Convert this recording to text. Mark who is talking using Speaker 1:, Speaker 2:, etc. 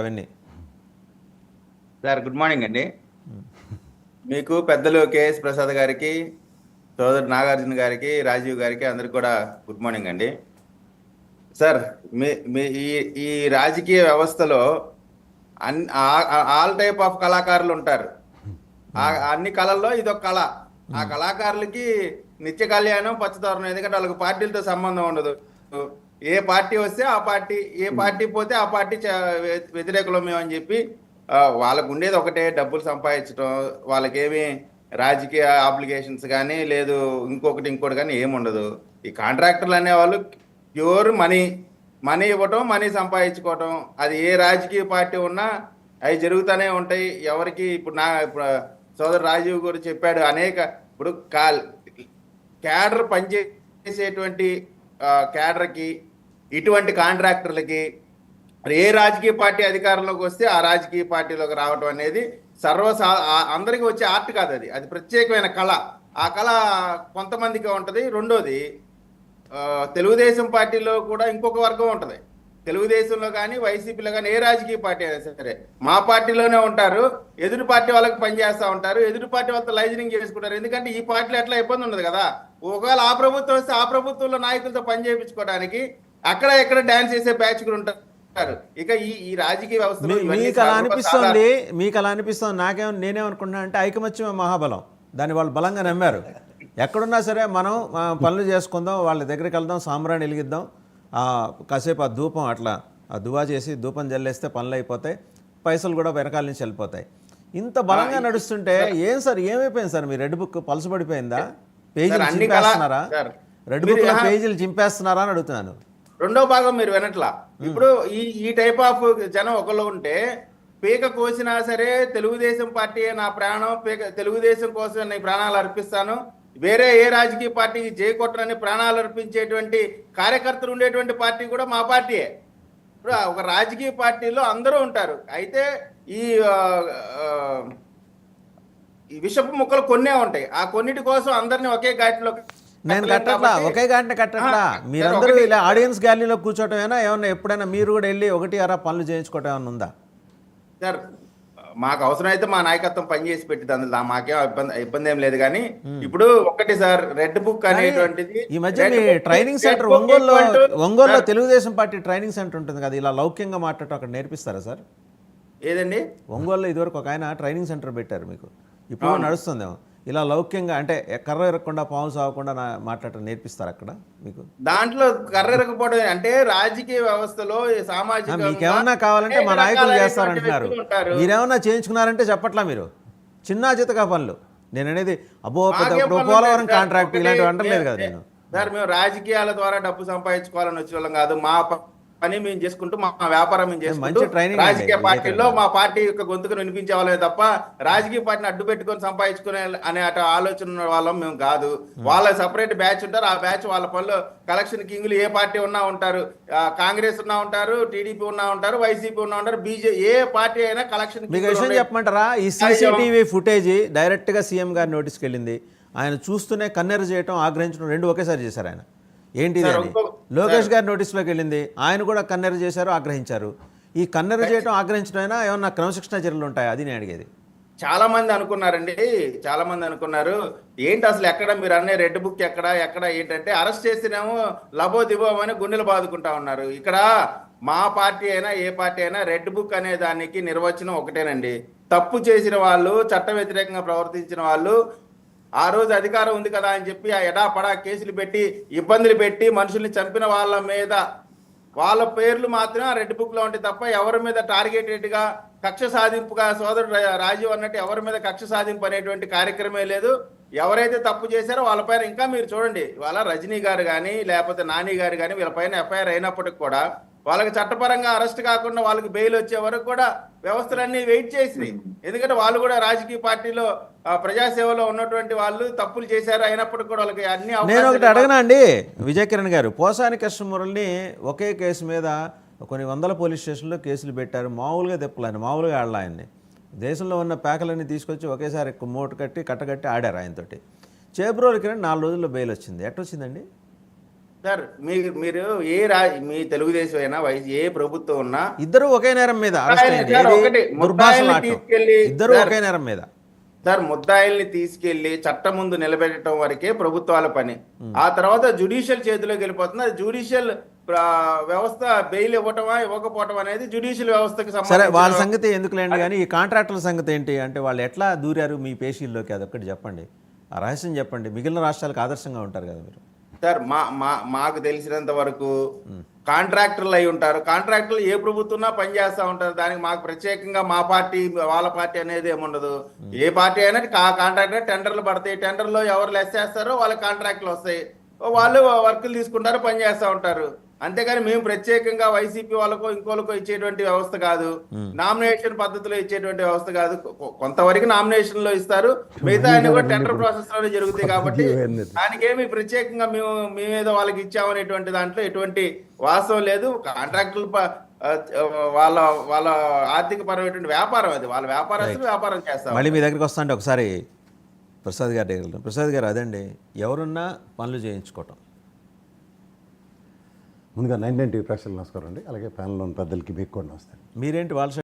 Speaker 1: అవన్నీ.
Speaker 2: Sir good morning అండి. మీకు పెద్దలు కేఎస్ ప్రసాద్ గారికి, సోదరు నాగార్జున గారికి, రాజీవ్ గారికి అందరికి కూడా గుడ్ మార్నింగ్ అండి. సార్ మీ మీ ఈ ఈ రాజకీయ వ్యవస్థలో ఆల్ టైప్ ఆఫ్ కళాకారులు ఉంటారు. అన్ని కళల్లో ఇదొక కళ. ఆ కళాకారులకి నిత్య కళ్యాణం పచ్చదోరణం. ఎందుకంటే వాళ్ళకి పార్టీలతో సంబంధం ఉండదు. ఏ పార్టీ వస్తే ఆ పార్టీ, ఏ పార్టీ పోతే ఆ పార్టీ వ్యతిరేకులం మేము అని చెప్పి వాళ్ళకు ఉండేది ఒకటే, డబ్బులు సంపాదించడం. వాళ్ళకేమి రాజకీయ అప్లికేషన్స్ కానీ లేదు ఇంకోటి కానీ ఏముండదు. ఈ కాంట్రాక్టర్లు అనేవాళ్ళు ప్యూర్ మనీ ఇవ్వటం, మనీ సంపాదించుకోవటం. అది ఏ రాజకీయ పార్టీ ఉన్నా అవి జరుగుతూనే ఉంటాయి. ఎవరికి ఇప్పుడు సోదరు రాజీవ్ గారు చెప్పాడు, ఇప్పుడు క్యాడర్ పనిచేసేటువంటి క్యాడర్కి, ఇటువంటి కాంట్రాక్టర్లకి ఏ రాజకీయ పార్టీ అధికారంలోకి వస్తే ఆ రాజకీయ పార్టీలోకి రావడం అనేది అందరికీ వచ్చే ఆర్ట్ కాదు. అది ప్రత్యేకమైన కళ. ఆ కళ కొంతమందికి ఉంటుంది. రెండోది, తెలుగుదేశం పార్టీలో కూడా ఇంకొక వర్గం ఉంటుంది. తెలుగుదేశంలో కానీ వైసీపీలో కానీ ఏ రాజకీయ పార్టీ అయినా సరే మా పార్టీలోనే ఉంటారు. ఎదురు పార్టీ వాళ్ళకి పనిచేస్తూ ఉంటారు. ఎదురు పార్టీ వాళ్ళతో లైజనింగ్ చేసుకుంటారు. ఎందుకంటే ఈ పార్టీలో ఎట్లా ఇబ్బంది ఉండదు కదా. ఒకవేళ ఆ ప్రభుత్వం వస్తే ఆ ప్రభుత్వంలో నాయకులతో పని చేయించుకోవడానికి అక్కడ ఎక్కడ డాన్స్ చేసే బ్యాచ్ కూడా ఉంటారు. ఇక ఈ రాజకీయ వ్యవస్థ
Speaker 1: మీకు అలా అనిపిస్తుంది. నేనేమనుకుంటున్నా అంటే ఐకమత్యమే మహాబలం. దాన్ని వాళ్ళు బలంగా నమ్మారు. ఎక్కడున్నా సరే మనం పనులు చేసుకుందాం, వాళ్ళ దగ్గరికి వెళ్దాం, సాంబ్రాణి వెలిగిద్దాం, కాసేపు ఆ ధూపం అట్లా దువా చేసి ధూపం జల్లేస్తే పనులు అయిపోతాయి, పైసలు కూడా వెనకాల నుంచి వెళ్ళిపోతాయి. ఇంత బలంగా నడుస్తుంటే ఏమైపోయింది సార్? మీ రెడ్ బుక్ పలసపడిపోయిందా? పేజీలు చింపేస్తున్నారా? రెడ్ బుక్ పేజీలు చింపేస్తున్నారా అని అడుగుతున్నాను.
Speaker 2: రెండో భాగం మీరు వినట్లా. ఇప్పుడు ఈ టైప్ ఆఫ్ జనం ఒకళ్ళు ఉంటే, పీక కోసినా సరే తెలుగుదేశం పార్టీ నా ప్రాణం, తెలుగుదేశం కోసం నేను ప్రాణాలు అర్పిస్తాను, వేరే ఏ రాజకీయ పార్టీకి జయకొట్టనని ప్రాణాలు అర్పించేటువంటి కార్యకర్తలు ఉండేటువంటి పార్టీ కూడా మా పార్టీయే. ఇప్పుడు ఒక రాజకీయ పార్టీలో అందరూ ఉంటారు. అయితే ఈ విషపు ముక్కలు కొన్నే ఉంటాయి. ఆ కొన్నిటి కోసం అందరినీ ఒకే ఘాటిలో
Speaker 1: నేను కట్టట్లా, ఒకే గంట కట్టట్లా. మీరందరూ ఇలా ఆడియన్స్ గ్యాలరీలో కూర్చోటమేనా? ఏమన్నా ఎప్పుడైనా మీరు కూడా వెళ్ళి ఒకటి అరా పనులు చేయించుకోవటం ఏమన్నా ఉందా?
Speaker 2: సార్ మాకు అవసరమైతే మా నాయకత్వం పనిచేసి పెట్టింది. అందులో మాకేం ఇబ్బంది ఏం లేదు. కానీ ఇప్పుడు ఒకటి సార్, రెడ్ బుక్ అనేటువంటిది
Speaker 1: ఈ మధ్య మీ ట్రైనింగ్ సెంటర్ ఒంగోలులో తెలుగుదేశం పార్టీ ట్రైనింగ్ సెంటర్ ఉంటుంది కదా, ఇలా లౌక్యంగా మాట్లాడటం అక్కడ నేర్పిస్తారా సార్?
Speaker 2: ఏదండి?
Speaker 1: ఒంగోలులో ఇదివరకు ఒక ఆయన ట్రైనింగ్ సెంటర్ పెట్టారు. మీకు ఇప్పుడు నడుస్తుందేమో. ఇలా లౌక్యంగా అంటే కర్ర ఎరగకుండా పాము సాగకుండా మాట్లాడటం నేర్పిస్తారు అక్కడ మీకు?
Speaker 2: దాంట్లో కర్ర ఎరగకపోవడం అంటే రాజకీయ వ్యవస్థలో సామాజిక,
Speaker 1: మీకేమన్నా కావాలంటే మా నాయకులు చేస్తారంటున్నారు. మీరేమన్నా చేయించుకున్నారంటే చెప్పట్లా మీరు? చిన్న చితకా పనులు నేను అనేది. పోలవరం కాంట్రాక్ట్ ఇలాంటివి అంటలేదు కదా నేను.
Speaker 2: సార్ మేము రాజకీయాల ద్వారా డబ్బు సంపాదించుకోవాలని వచ్చే వాళ్ళం కాదు. మా పని మేము చేసుకుంటూ, మా వ్యాపారం మేము చేసుకుంటూ రాజకీయ పార్టీలో మా పార్టీ యొక్క గొంతుకు వినిపించే వాళ్ళే తప్ప రాజకీయ పార్టీని అడ్డు పెట్టుకొని సంపాదించుకునే అనే ఆలోచన ఉన్న వాళ్ళం మేము కాదు. వాళ్ళ సపరేట్ బ్యాచ్ ఉంటారు. ఆ బ్యాచ్ వాళ్ళ పనులు కలెక్షన్ కింగులు ఏ పార్టీ ఉన్నా ఉంటారు. కాంగ్రెస్ ఉన్నా ఉంటారు, టీడీపీ ఉన్నా ఉంటారు, వైసీపీ ఉన్నా ఉంటారు, బీజేపీ ఏ పార్టీ అయినా కలెక్షన్.
Speaker 1: మీకు విషయం చెప్పమంటారా? ఈ సీసీటీవీ ఫుటేజ్ డైరెక్ట్ గా సీఎం గారి నోటీస్కి వెళ్ళింది. ఆయన చూస్తూనే కన్నెర చేయటం, ఆగ్రహించడం రెండు ఒకేసారి చేశారు. ఆయన ఏంటిది అని లోకేష్ గారి నోటీసులోకి వెళ్ళింది. ఆయన కూడా కన్నెర చేశారు, ఆగ్రహించారు. ఈ కన్నెర చేయటం, ఆగ్రహించడం అయినా ఏమన్నా క్రమశిక్షణ చర్యలు ఉంటాయా? అది నేను అడిగేది.
Speaker 2: చాలా మంది అనుకున్నారు ఏంటి అసలు ఎక్కడ మీరు అనే రెడ్ బుక్ ఎక్కడ ఏంటంటే అరెస్ట్ చేసినేమో లబో దిబోమని గుండెలు బాదుకుంటా ఉన్నారు. ఇక్కడ మా పార్టీ అయినా ఏ పార్టీ అయినా రెడ్ బుక్ అనే దానికి నిర్వచనం ఒకటేనండి. తప్పు చేసిన వాళ్ళు, చట్ట వ్యతిరేకంగా ప్రవర్తించిన వాళ్ళు, ఆ రోజు అధికారం ఉంది కదా అని చెప్పి ఆ ఎడాపడా కేసులు పెట్టి ఇబ్బందులు పెట్టి మనుషుల్ని చంపిన వాళ్ళ మీద వాళ్ళ పేర్లు మాత్రం ఆ రెడ్ బుక్ లో ఉంటాయి తప్ప ఎవరి మీద టార్గెటెడ్ గా కక్ష సాధింపుగా, సోదరుడు రాజీవ్ అన్నట్టు ఎవరి మీద కక్ష సాధింపు అనేటువంటి కార్యక్రమే లేదు. ఎవరైతే తప్పు చేశారో వాళ్ళపైన ఇంకా మీరు చూడండి, వాళ్ళ రజనీ గారు కానీ లేకపోతే నాని గారు కానీ వీళ్ళపైన ఎఫ్ఐఆర్ అయినప్పటికి కూడా వాళ్ళకి చట్టపరంగా అరెస్ట్ కాకుండా వాళ్ళకి బెయిల్ వచ్చే వరకు కూడా వ్యవస్థలన్నీ వెయిట్ చేసినాయి. ఎందుకంటే వాళ్ళు కూడా రాజకీయ పార్టీలో ప్రజాసేవలో ఉన్నటువంటి వాళ్ళు తప్పులు చేశారు. అయినప్పటికీ కూడా వాళ్ళకి అన్ని.
Speaker 1: నేను ఒకటి అడగనా అండి విజయ్ కిరణ్ గారు, పోసాని కృష్ణమురళిని ఒకే కేసు మీద కొన్ని వందల పోలీస్ స్టేషన్లో కేసులు పెట్టారు. మామూలుగా తిప్పలేని, మామూలుగా ఆడలా ఆయన్ని. దేశంలో ఉన్న పేకలన్నీ తీసుకొచ్చి ఒకేసారి మూట కట్టగట్టి ఆడారు ఆయనతోటి. చేబ్రోలు కిరణ్ 4 రోజుల్లో బెయిల్ వచ్చింది. ఎట్టొచ్చిందండి?
Speaker 2: సార్ మీరు మీ తెలుగుదేశం అయినా ఏ ప్రభుత్వం ఉన్నా
Speaker 1: ఇద్దరు ఒకే నేరం మీద అరెస్ట్ అయ్యింది.
Speaker 2: సార్,
Speaker 1: ఏది?
Speaker 2: ఒకటి,
Speaker 1: దుర్భాషలు
Speaker 2: ముద్దాయిల్ని
Speaker 1: ఆడటం.
Speaker 2: తీసుకెళ్లి
Speaker 1: ఇద్దరు
Speaker 2: సార్,
Speaker 1: ఒకే నేరం మీద.
Speaker 2: సార్ ముద్దాయిల్ని తీసుకెళ్లి చట్టం ముందు నిలబెట్టడం వరకే ప్రభుత్వాల పని. ఆ తర్వాత జ్యుడిషియల్ చేతిలోకి వెళ్ళిపోతుంది. అది జ్యుడిషియల్ వ్యవస్థ బెయిల్ ఇవ్వటమా ఇవ్వకపోవటం అనేది జ్యుడిషియల్ వ్యవస్థకి
Speaker 1: సరే,
Speaker 2: సంబంధించిన
Speaker 1: వాళ్ళ సంగతి ఎందుకులేండి, కానీ ఈ కాంట్రాక్టుల సంగతి ఏంటి అంటే వాళ్ళు ఎట్లా దూరారు మీ పేషీల్లోకి, అదొక్కటి చెప్పండి, ఆ రహస్యం చెప్పండి. మిగిలిన రాష్ట్రాలకు ఆదర్శంగా ఉంటారు కదా మీరు.
Speaker 2: సార్ మాకు తెలిసినంత వరకు కాంట్రాక్టర్లు అయి ఉంటారు. కాంట్రాక్టర్లు ఏ ప్రభుత్వం పనిచేస్తూ ఉంటారు. దానికి మాకు ప్రత్యేకంగా మా పార్టీ వాళ్ళ పార్టీ అనేది ఏముండదు. ఏ పార్టీ అయినా కాంట్రాక్టర్ టెండర్లు పడతాయి. టెండర్లో ఎవరు లెస్ చేస్తారో వాళ్ళ కాంట్రాక్ట్లు వస్తాయి. వాళ్ళు వర్కులు తీసుకుంటారు, పని చేస్తూ ఉంటారు. అంతేగాని మేము ప్రత్యేకంగా వైసీపీ వాళ్ళకో ఇంకోళ్ళకో ఇచ్చేటువంటి వ్యవస్థ కాదు. నామినేషన్ పద్ధతిలో ఇచ్చేటువంటి వ్యవస్థ కాదు. కొంతవరకు నామినేషన్ లో ఇస్తారు, మిగతా అన్ని కూడా టెండర్ ప్రాసెస్ లోనే జరుగుతాయి. కాబట్టి దానికేమి ప్రత్యేకంగా మేమేదో వాళ్ళకి ఇచ్చామనేటువంటి దాంట్లో ఎటువంటి వాస్తవం లేదు. కాంట్రాక్టులు వాళ్ళ వాళ్ళ ఆర్థిక పరమైనటువంటి వ్యాపారం, అది వాళ్ళ వ్యాపారస్తులు వ్యాపారం చేస్తారు.
Speaker 1: మళ్ళీ మీ దగ్గరికి వస్తా అంటే ఒకసారి ప్రసాద్ గారి దగ్గర వెళ్తాం. ప్రసాద్ గారు, అదండి ఎవరున్నా పనులు చేయించుకోవటం.
Speaker 3: ముందుగా 9 టీవీ ప్రేక్షకులకు నమస్కారం అండి. అలాగే ప్యానెల్లో ఉన్న పెద్దలకి మీకు కూడా నమస్తే.
Speaker 1: మీరేంటి వాళ్ళ